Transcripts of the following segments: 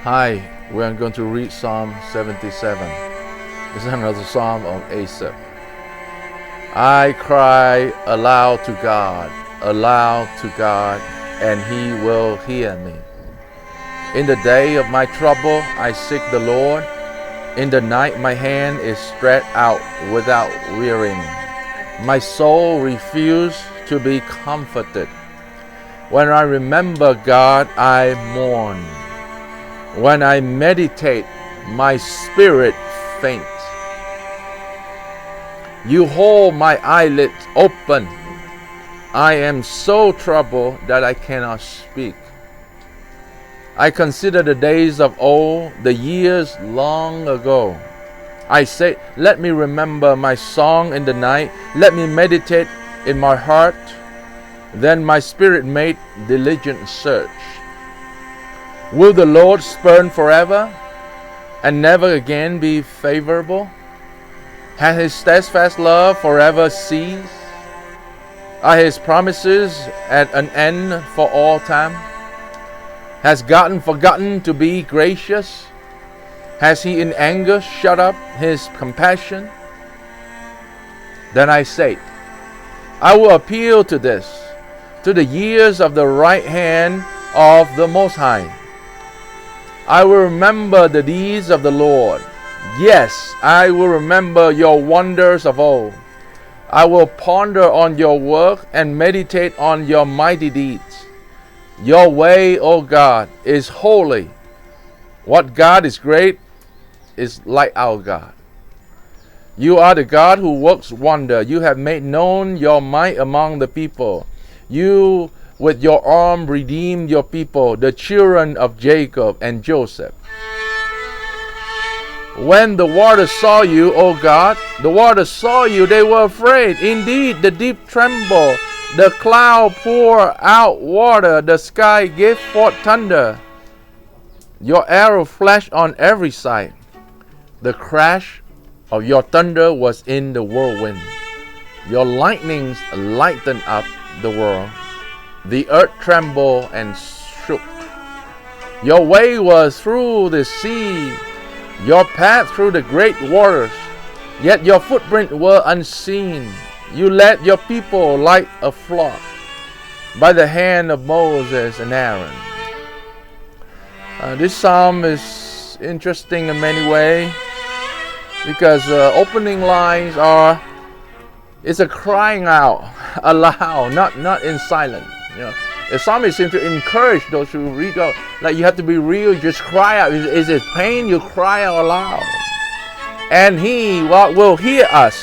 Hi, we're going to read Psalm 77. This is another psalm of Asaph. I cry aloud to God, and He will hear me. In the day of my trouble, I seek the Lord. In the night, my hand is stretched out without wearying. My soul refuses to be comforted. When I remember God, I mourn. When I meditate, my spirit faints. You hold my eyelids open. I am so troubled that I cannot speak. I consider the days of old, the years long ago. I say, let me remember my song in the night. Let me meditate in my heart. Then my spirit made diligent search. Will the Lord spurn forever and never again be favorable? Has His steadfast love forever ceased? Are His promises at an end for all time? Has God forgotten to be gracious? Has He in anger shut up His compassion? Then I say, I will appeal to the years of the right hand of the Most High. I will remember the deeds of the Lord. Yes, I will remember your wonders of old. I will ponder on your work and meditate on your mighty deeds. Your way, O God, is holy. What God is great is like our God. You are the God who works wonder. You have made known your might among the people. You with your arm redeemed your people, the children of Jacob and Joseph. When the waters saw you, O God, the waters saw you, they were afraid. Indeed, the deep trembled. The cloud poured out water. The sky gave forth thunder. Your arrow flashed on every side. The crash of your thunder was in the whirlwind. Your lightnings lightened up the world. The earth trembled and shook. Your way was through the sea, your path through the great waters, yet your footprint were unseen. You led your people like a flock by the hand of Moses and Aaron. This psalm is interesting in many ways because opening lines are, it's a crying out aloud, not in silence. You know, the psalmist seems to encourage those who read out, like you have to be real, just cry out. Is it pain? You cry out aloud. And He will hear us.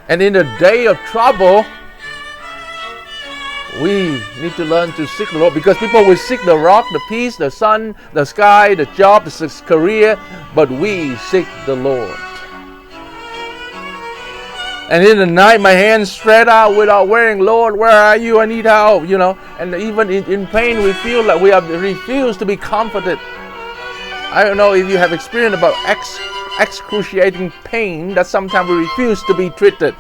And in the day of trouble, we need to learn to seek the Lord, because people will seek the rock, the peace, the sun, the sky, the job, the career, but we seek the Lord. And in the night, my hands spread out without wearing. Lord, where are you? I need help. You know, and even in pain, we feel like we have refused to be comforted. I don't know if you have experienced about excruciating pain that sometimes we refuse to be treated.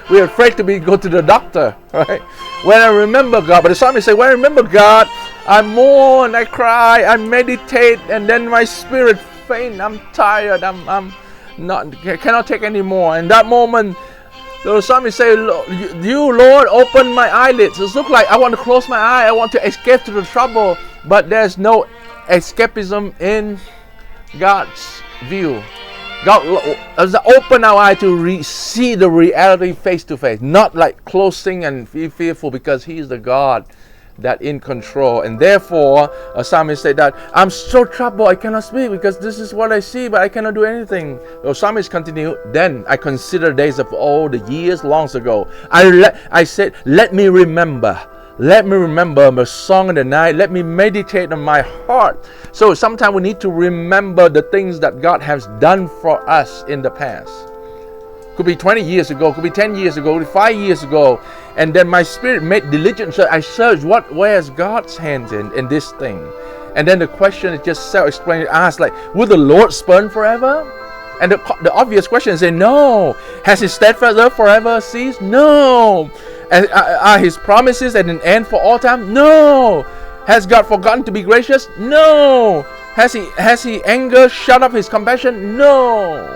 We're afraid to go to the doctor, right? When I remember God, but the psalmist say, when I remember God, I mourn, I cry, I meditate, and then my spirit faint. I'm tired. I'm cannot take anymore. And that moment, the psalmist say, you Lord, open my eyelids. It looks like I want to close my eye. I want to escape to the trouble, but there's no escapism in God's view. God open our eye to see the reality face to face, not like closing and be fearful, because He is the God that in control. And therefore, a psalmist said that I'm so troubled, I cannot speak, because this is what I see, but I cannot do anything. The psalmist continued, then I consider days of old, the years long ago. I said, let me remember my song in the night. Let me meditate on my heart. So sometimes we need to remember the things that God has done for us in the past. Could be 20 years ago, could be 10 years ago, could be 5 years ago. And then my spirit made diligent search. I searched, where's God's hand in this thing? And then the question is just self-explanatory. Ask like, will the Lord spurn forever? And the obvious question is, no. Has His steadfast love forever ceased? No. And are His promises at an end for all time? No. Has God forgotten to be gracious? No. Has he anger shut up his compassion? No.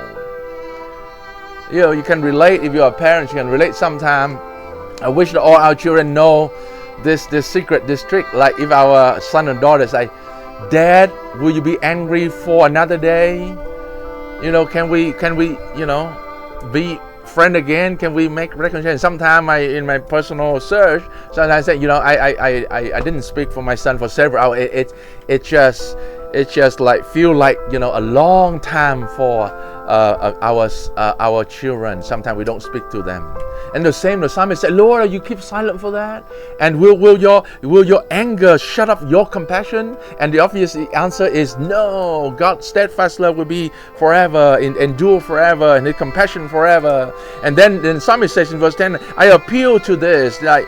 You can relate if you're a parent. You can relate sometime. I wish that all our children know this secret, this trick. Like if our son and daughter say, "Dad, will you be angry for another day? Can we be friend again? Can we make reconciliation?" Sometimes in my personal search, sometimes I say, I didn't speak for my son for several hours. It just like feel like a long time for our children. Sometimes we don't speak to them. And the psalmist said, "Lord, you keep silent for that? And will your anger shut up your compassion?" And the obvious answer is no. God's steadfast love will be forever, endure forever, and His compassion forever. And then the psalmist says in verse 10, "I appeal to this, like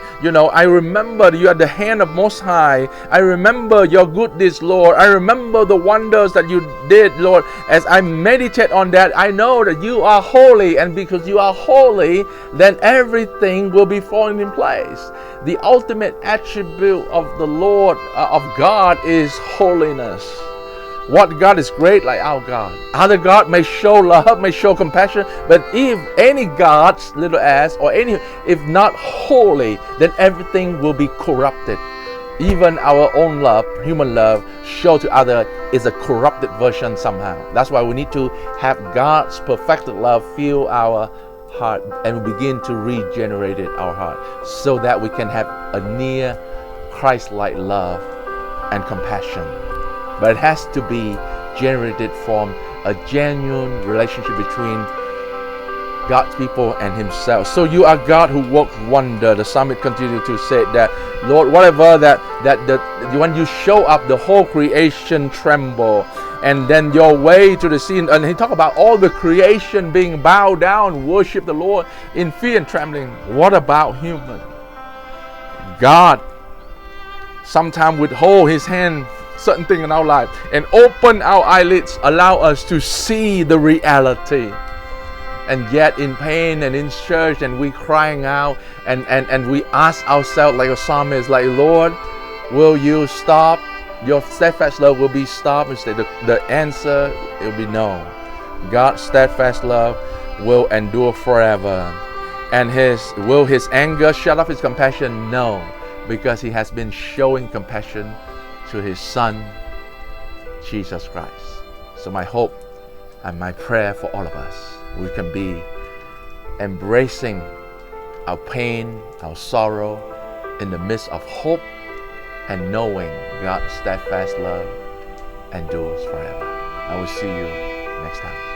I remember you are the hand of Most High. I remember your goodness, Lord. I remember the wonders that you did, Lord. As I meditate on that, I know that you are holy, and because you are holy, then everything will be falling in place." The ultimate attribute of the Lord, of God, is holiness. What God is great like our God. Other God may show love, may show compassion, but if any God's little ass, or if not holy, then everything will be corrupted. Even our own love, human love, show to other is a corrupted version somehow. That's why we need to have God's perfected love fill our heart, and we begin to regenerate our heart, so that we can have a near Christ-like love and compassion. But it has to be generated from a genuine relationship between God's people and Himself. So you are God who works wonder. The psalmist continued to say that, Lord, whatever that when you show up, the whole creation tremble. And then your way to the scene, and he talked about all the creation being bowed down, worship the Lord in fear and trembling. What about human? God sometimes withhold His hand certain thing in our life and open our eyelids, allow us to see the reality. And yet in pain and in church, and we crying out, and we ask ourselves like a psalmist, like, Lord, will you stop? Your steadfast love will be stopped. Instead, the answer will be no. God's steadfast love will endure forever. And will His anger shut off His compassion? No, because He has been showing compassion to His Son, Jesus Christ. So my hope and my prayer for all of us, we can be embracing our pain, our sorrow, in the midst of hope, and knowing God's steadfast love endures forever. I will see you next time.